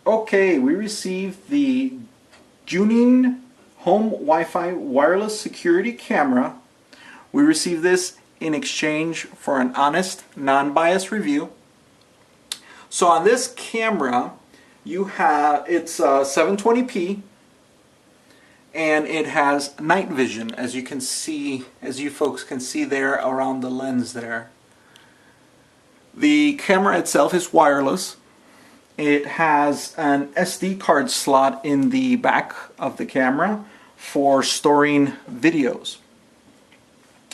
Okay, we received the Junin Home Wi-Fi wireless security camera. We received this in exchange for an honest, non-biased review. So on this camera, it's 720p, and it has night vision, as you can see, as you folks can see there around the lens there. The camera itself is wireless. It has an SD card slot in the back of the camera for storing videos.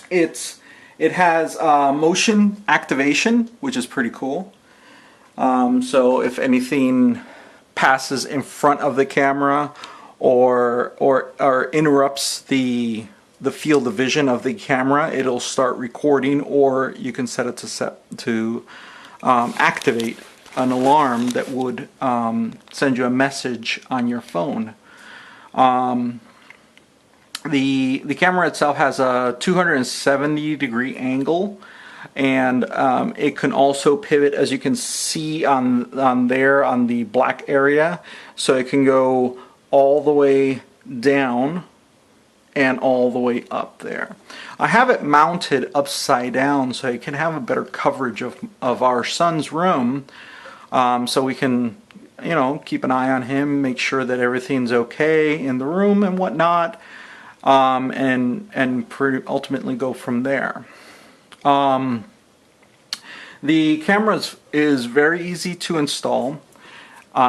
It has motion activation, which is pretty cool. So if anything passes in front of the camera or interrupts the field of vision of the camera, it'll start recording, or you can set it to activate an alarm that would send you a message on your phone. The camera itself has a 270-degree angle, and it can also pivot, as you can see on the black area. So it can go all the way down and all the way up there. I have it mounted upside down so you can have a better coverage of our son's room, so we can, keep an eye on him, make sure that everything's okay in the room and whatnot, and ultimately go from there. The camera is very easy to install.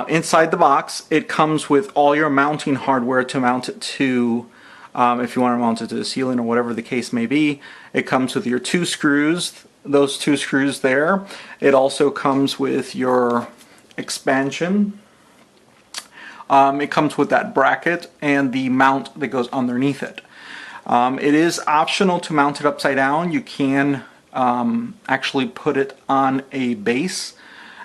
Inside the box, it comes with all your mounting hardware to mount it to. If you want to mount it to the ceiling or whatever the case may be, it comes with your 2 screws, those 2 screws there. It also comes with your expansion. It comes with that bracket and the mount that goes underneath it. It is optional to mount it upside down. You can actually put it on a base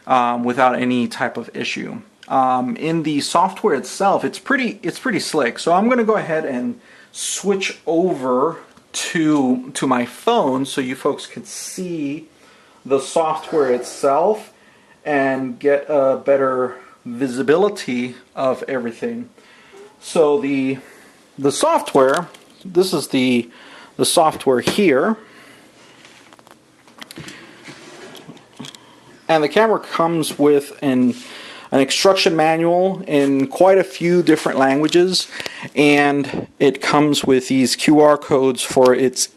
without any type of issue. In the software itself, it's pretty slick. So I'm going to go ahead and switch over to my phone so you folks can see the software itself and get a better visibility of everything. So the software, this is the software here. And the camera comes with an instruction manual in quite a few different languages, and it comes with these QR codes for it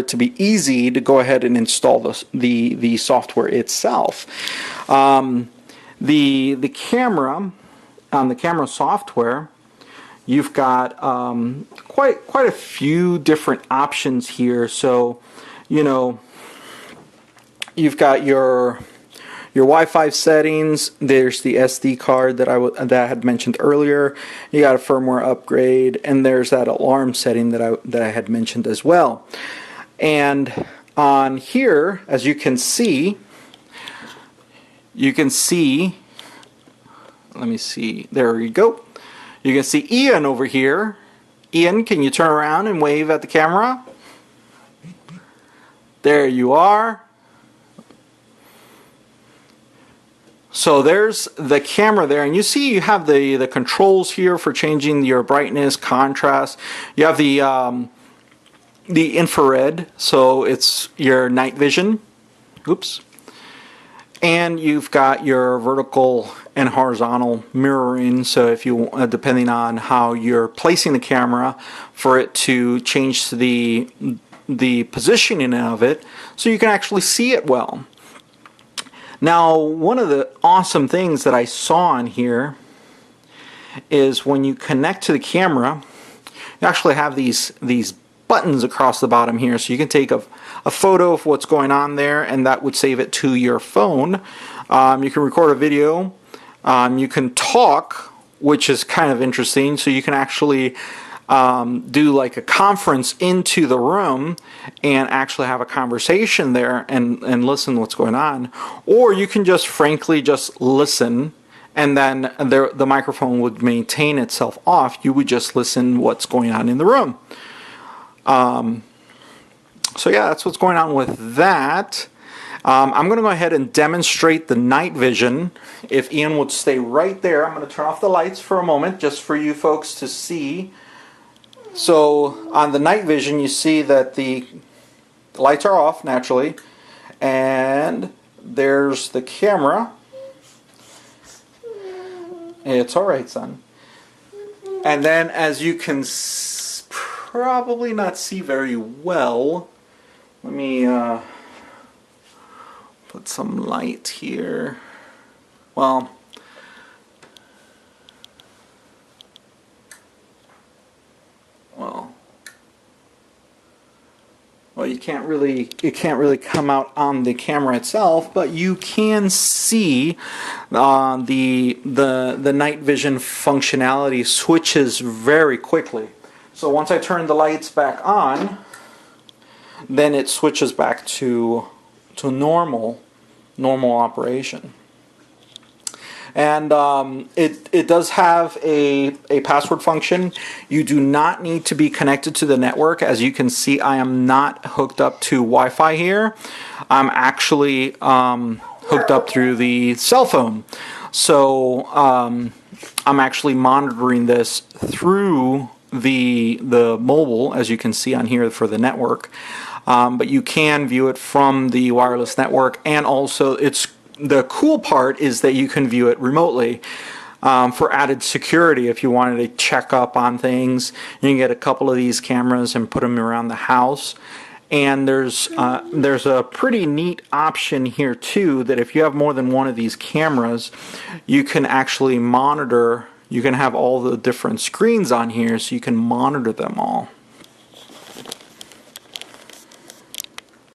to be easy to go ahead and install the software itself. The camera, on the camera software, you've got quite a few different options here. So, you've got your Wi-Fi settings. There's the SD card that I had mentioned earlier. You got a firmware upgrade, and there's that alarm setting that I had mentioned as well. And on here, as you can see, let me see, there you go. You can see Ian over here. Ian, can you turn around and wave at the camera? There you are. So there's the camera there, and you see you have the controls here for changing your brightness, contrast. You have the infrared, so it's your night vision. Oops. And you've got your vertical and horizontal mirroring, so if you, depending on how you're placing the camera, for it to change the positioning of it, so you can actually see it well. Now, one of the awesome things that I saw on here is when you connect to the camera, you actually have these buttons across the bottom here, so you can take a photo of what's going on there, and that would save it to your phone. You can record a video. You can talk, which is kind of interesting, so you can actually do like a conference into the room and actually have a conversation there and listen to what's going on. Or you can just frankly just listen, and then the microphone would maintain itself off. You would just listen what's going on in the room. So yeah, that's what's going on with that. I'm going to go ahead and demonstrate the night vision. If Ian would stay right there, I'm going to turn off the lights for a moment just for you folks to see. So on the night vision, you see that the lights are off naturally, and there's the camera. It's alright, son. And then, as you can probably not see very well, let me put some light here. Well, you can't really come out on the camera itself, but you can see the night vision functionality switches very quickly. So once I turn the lights back on, then it switches back to normal operation. And it does have a password function. You do not need to be connected to the network. As you can see, I am not hooked up to Wi-Fi here. I'm actually hooked up through the cell phone. So I'm actually monitoring this through the mobile, as you can see on here for the network. But you can view it from the wireless network, and also the cool part is that you can view it remotely for added security. If you wanted to check up on things, you can get a couple of these cameras and put them around the house. And there's a pretty neat option here too, that if you have more than one of these cameras, you can actually monitor. You can have all the different screens on here, so you can monitor them all.